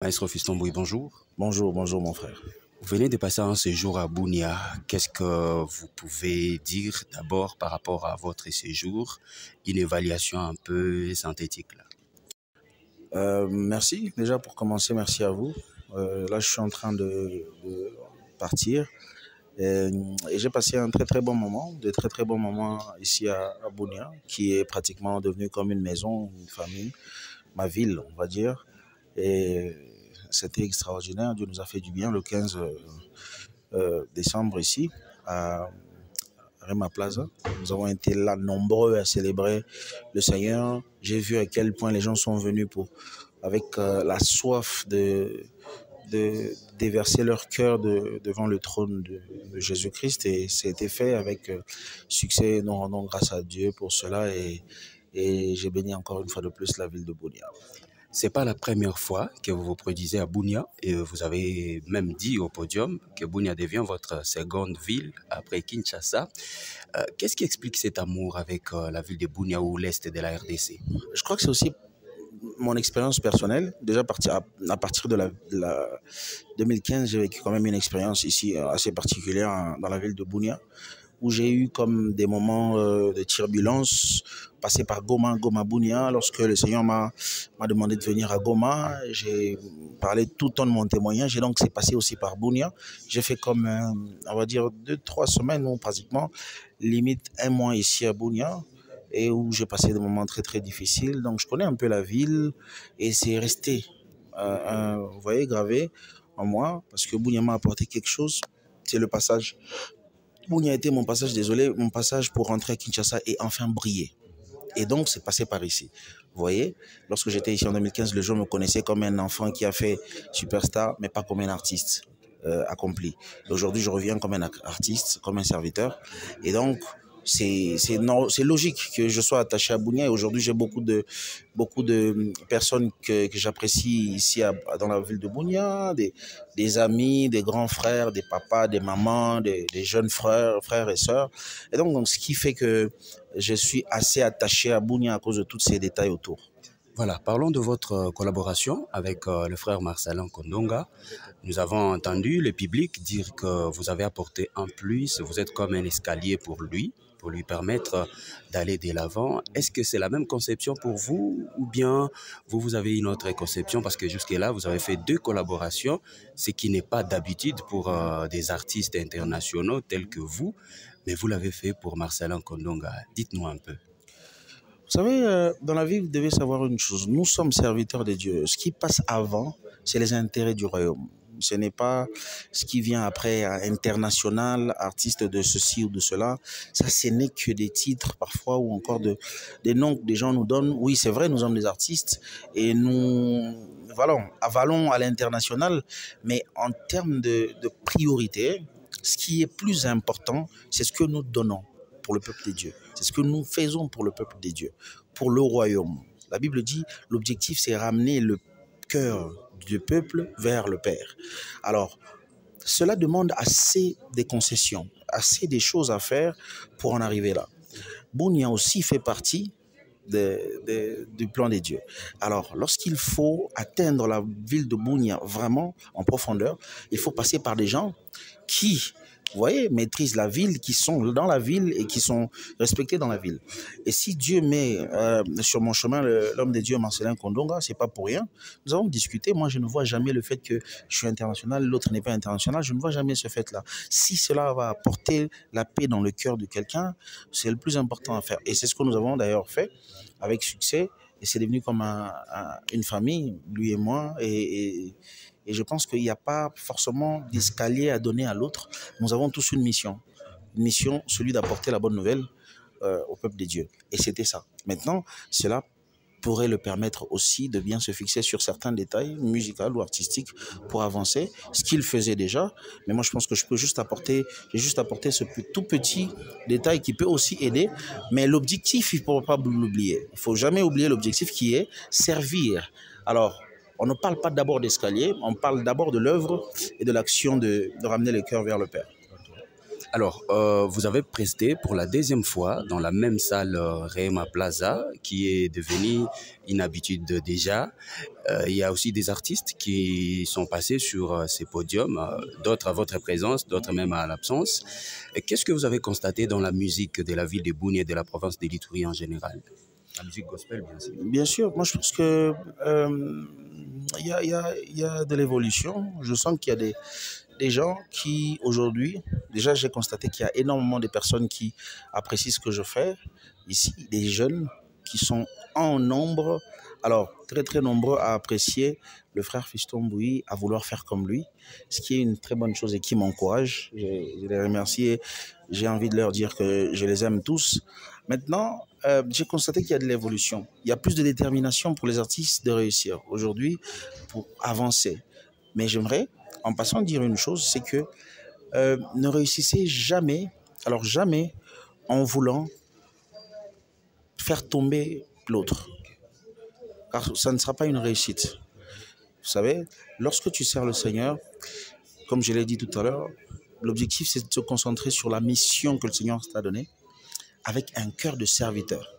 Maestro Fiston-Bouy, bonjour. Bonjour, bonjour mon frère. Vous venez de passer un séjour à Bunia. Qu'est-ce que vous pouvez dire d'abord par rapport à votre séjour? Une évaluation un peu synthétique là. Merci. Déjà pour commencer, merci à vous. Là, je suis en train de partir et j'ai passé un très très bon moment, de très très bons moments ici à Bunia, qui est pratiquement devenu comme une maison, une famille, ma ville, on va dire. Et c'était extraordinaire. Dieu nous a fait du bien le 15 décembre ici à Rema Plaza. Nous avons été là nombreux à célébrer le Seigneur. J'ai vu à quel point les gens sont venus avec la soif de déverser leur cœur devant le trône de Jésus-Christ. Et c'était fait avec succès. Nous rendons grâce à Dieu pour cela. Et j'ai béni encore une fois de plus la ville de Bunia. C'est pas la première fois que vous vous produisez à Bunia et vous avez même dit au podium que Bunia devient votre seconde ville après Kinshasa. Qu'est-ce qui explique cet amour avec la ville de Bunia ou l'Est de la RDC? Je crois que c'est aussi mon expérience personnelle. Déjà à partir de la 2015, j'ai vécu quand même une expérience ici assez particulière dans la ville de Bunia, où j'ai eu comme des moments de turbulence, passé par Goma, Bunia. Lorsque le Seigneur m'a demandé de venir à Goma, j'ai parlé tout le temps de mon témoignage, et donc c'est passé aussi par Bunia. J'ai fait comme, on va dire, 2-3 semaines, ou pratiquement, limite un mois ici à Bunia, et où j'ai passé des moments très très difficiles. Donc je connais un peu la ville, et c'est resté, vous voyez, gravé en moi, parce que Bunia m'a apporté quelque chose, c'est le passage. Bunia a été mon passage, désolé, mon passage pour rentrer à Kinshasa et enfin briller. Et donc, c'est passé par ici. Vous voyez, lorsque j'étais ici en 2015, les gens me connaissaient comme un enfant qui a fait superstar, mais pas comme un artiste accompli. Aujourd'hui, je reviens comme un artiste, comme un serviteur. Et donc, c'est logique que je sois attaché à Bunia. Et aujourd'hui, j'ai beaucoup de personnes que j'apprécie ici dans la ville de Bunia, des amis, des grands frères, des papas, des mamans, des jeunes frères et sœurs. Et donc, ce qui fait que je suis assez attaché à Bunia à cause de tous ces détails autour. Voilà, parlons de votre collaboration avec le frère Marcelin Kondonga. Nous avons entendu le public dire que vous avez apporté un plus, vous êtes comme un escalier pour lui permettre d'aller de l'avant. Est-ce que c'est la même conception pour vous ou bien vous avez une autre conception? Parce que jusque-là, vous avez fait 2 collaborations, ce qui n'est pas d'habitude pour des artistes internationaux tels que vous, mais vous l'avez fait pour Marcelin Kondonga. Dites-nous un peu. Vous savez, dans la vie, vous devez savoir une chose. Nous sommes serviteurs de Dieu. Ce qui passe avant, c'est les intérêts du royaume. Ce n'est pas ce qui vient après, international, artiste de ceci ou de cela. Ça, ce n'est que des titres parfois ou encore des noms que des gens nous donnent. Oui, c'est vrai, nous sommes des artistes et nous avalons à l'international. Mais en termes de priorité, ce qui est plus important, c'est ce que nous donnons pour le peuple de Dieu. C'est ce que nous faisons pour le peuple de Dieu, pour le royaume. La Bible dit, l'objectif, c'est ramener le cœur du peuple vers le Père. Alors, cela demande assez des concessions, assez des choses à faire pour en arriver là. Bunia aussi fait partie du plan des dieux. Alors, lorsqu'il faut atteindre la ville de Bunia vraiment en profondeur, il faut passer par des gens qui, vous voyez, maîtrisent la ville, qui sont dans la ville et qui sont respectés dans la ville. Et si Dieu met sur mon chemin l'homme de Dieu, Marcelin Kondonga, c'est pas pour rien. Nous avons discuté. Moi, je ne vois jamais le fait que je suis international, l'autre n'est pas international. Je ne vois jamais ce fait-là. Si cela va apporter la paix dans le cœur de quelqu'un, c'est le plus important à faire. Et c'est ce que nous avons d'ailleurs fait avec succès. Et c'est devenu comme une famille, lui et moi. Et je pense qu'il n'y a pas forcément d'escalier à donner à l'autre. Nous avons tous une mission. Une mission, celui d'apporter la bonne nouvelle au peuple des dieux. Et c'était ça. Maintenant, cela pourrait le permettre aussi de bien se fixer sur certains détails musicaux ou artistiques pour avancer, ce qu'il faisait déjà. Mais moi, je pense que j'ai juste apporté ce tout petit détail qui peut aussi aider. Mais l'objectif, il ne faut pas l'oublier. Il ne faut jamais oublier l'objectif qui est servir. Alors, on ne parle pas d'abord d'escalier, on parle d'abord de l'œuvre et de l'action de ramener le cœur vers le Père. Alors, vous avez presté pour la deuxième fois dans la même salle Rema Plaza, qui est devenue une habitude déjà. Il y a aussi des artistes qui sont passés sur ces podiums, d'autres à votre présence, d'autres même à l'absence. Qu'est-ce que vous avez constaté dans la musique de la ville de Bouni et de la province de l'Itourie en général? La musique gospel, bien sûr. Bien sûr, moi je pense que il y a de l'évolution. Je sens qu'il y a des gens qui aujourd'hui, déjà j'ai constaté qu'il y a énormément de personnes qui apprécient ce que je fais ici, des jeunes qui sont en nombre, alors très très nombreux à apprécier le frère Fiston Bouyi, à vouloir faire comme lui, ce qui est une très bonne chose et qui m'encourage. Je les remercie et j'ai envie de leur dire que je les aime tous. Maintenant, j'ai constaté qu'il y a de l'évolution. Il y a plus de détermination pour les artistes de réussir aujourd'hui pour avancer. Mais j'aimerais, en passant, dire une chose, c'est que ne réussissez jamais, alors jamais, en voulant faire tomber l'autre. Car ça ne sera pas une réussite. Vous savez, lorsque tu sers le Seigneur, comme je l'ai dit tout à l'heure, l'objectif c'est de se concentrer sur la mission que le Seigneur t'a donnée avec un cœur de serviteur.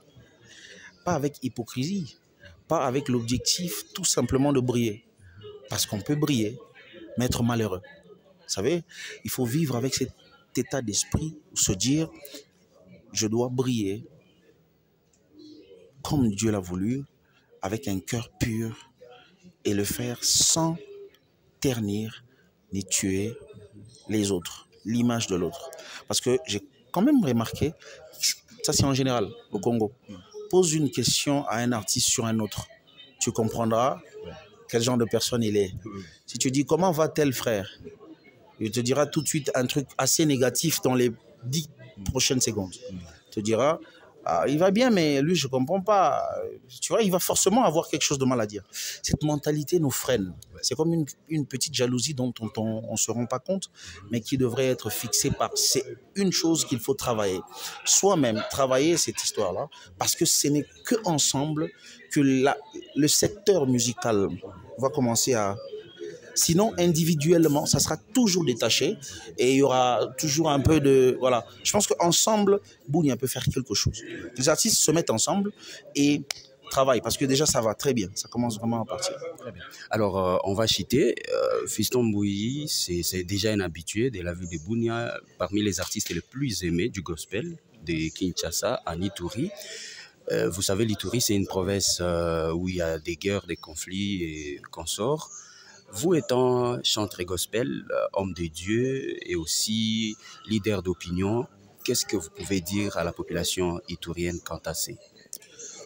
Pas avec hypocrisie, pas avec l'objectif tout simplement de briller. Parce qu'on peut briller, mais être malheureux. Vous savez, il faut vivre avec cet état d'esprit, se dire, je dois briller comme Dieu l'a voulu, avec un cœur pur, et le faire sans ternir ni tuer les autres, l'image de l'autre. Parce que j'ai quand même remarqué, ça c'est en général au Congo, pose une question à un artiste sur un autre, tu comprendras quel genre de personne il est. Si tu dis comment va tel frère, il te dira tout de suite un truc assez négatif dans les 10 prochaines secondes. Il te dira, ah, il va bien, mais lui, je ne comprends pas. Tu vois, il va forcément avoir quelque chose de mal à dire. Cette mentalité nous freine. C'est comme une petite jalousie dont on ne se rend pas compte, mais qui devrait être fixée par... C'est une chose qu'il faut travailler. Soi-même, travailler cette histoire-là, parce que ce n'est qu'ensemble que le secteur musical va commencer à... Sinon, individuellement, ça sera toujours détaché et il y aura toujours un peu de... Voilà. Je pense qu'ensemble, Bouni peut faire quelque chose. Les artistes se mettent ensemble et travaillent parce que déjà, ça va très bien. Ça commence vraiment à partir. Alors, on va citer Fiston Bouyi, c'est déjà un habitué de la ville de Bunia, parmi les artistes les plus aimés du gospel de Kinshasa, en Ituri. Vous savez, l'Ituri, c'est une province où il y a des guerres, des conflits et consorts. Vous étant chanteur gospel, homme de Dieu et aussi leader d'opinion, qu'est-ce que vous pouvez dire à la population itourienne quant à ça?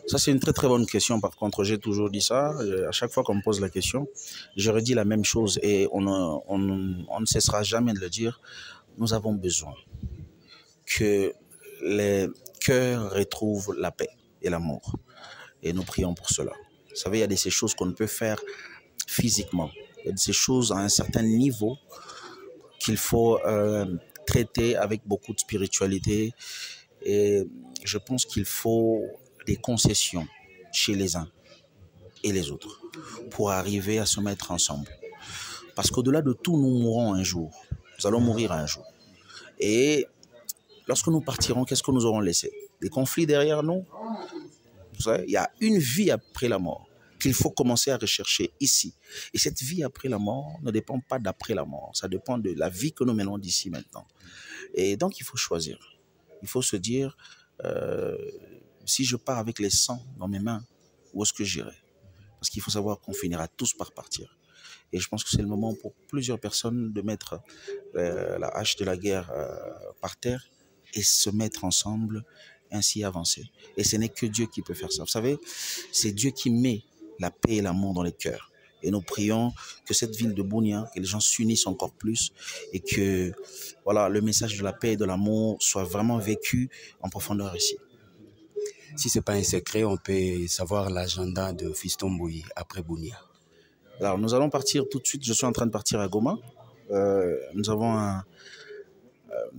Ça, c'est une très très bonne question. Par contre, j'ai toujours dit ça. À chaque fois qu'on me pose la question, je redis la même chose et on ne cessera jamais de le dire. Nous avons besoin que les cœurs retrouvent la paix et l'amour. Et nous prions pour cela. Vous savez, il y a de ces choses qu'on ne peut faire physiquement. Il y a de ces choses à un certain niveau qu'il faut traiter avec beaucoup de spiritualité. Et je pense qu'il faut des concessions chez les uns et les autres pour arriver à se mettre ensemble. Parce qu'au-delà de tout, nous mourrons un jour. Nous allons mourir un jour. Et lorsque nous partirons, qu'est-ce que nous aurons laissé? Des conflits derrière nous? Vous savez, il y a une vie après la mort qu'il faut commencer à rechercher ici. Et cette vie après la mort ne dépend pas d'après la mort. Ça dépend de la vie que nous menons d'ici maintenant. Et donc, il faut choisir. Il faut se dire, si je pars avec les sangs dans mes mains, où est-ce que j'irai? Parce qu'il faut savoir qu'on finira tous par partir. Et je pense que c'est le moment pour plusieurs personnes de mettre la hache de la guerre par terre et se mettre ensemble, ainsi avancer. Et ce n'est que Dieu qui peut faire ça. Vous savez, c'est Dieu qui met la paix et l'amour dans les cœurs. Et nous prions que cette ville de Bunia, que les gens s'unissent encore plus et que voilà, le message de la paix et de l'amour soit vraiment vécu en profondeur ici. Si ce n'est pas un secret, on peut savoir l'agenda de Fiston Bouyi après Bunia. Alors, nous allons partir tout de suite. Je suis en train de partir à Goma. Nous avons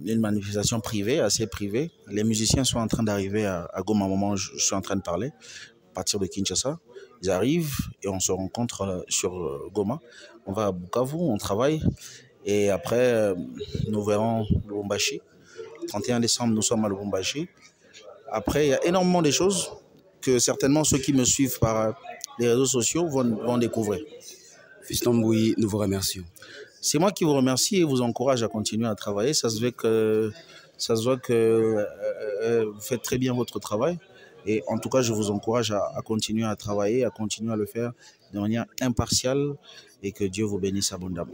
une manifestation privée, assez privée. Les musiciens sont en train d'arriver à Goma au moment où je suis en train de parler, à partir de Kinshasa. Ils arrivent et on se rencontre sur Goma. On va à Bukavu, on travaille. Et après, nous verrons Lubumbashi. 31 décembre, nous sommes à Lubumbashi. Après, il y a énormément de choses que certainement ceux qui me suivent par les réseaux sociaux vont découvrir. Fiston Mbouyi, nous vous remercions. C'est moi qui vous remercie et vous encourage à continuer à travailler. Ça se voit que vous faites très bien votre travail. Et en tout cas, je vous encourage à continuer à travailler, à continuer à le faire de manière impartiale et que Dieu vous bénisse abondamment.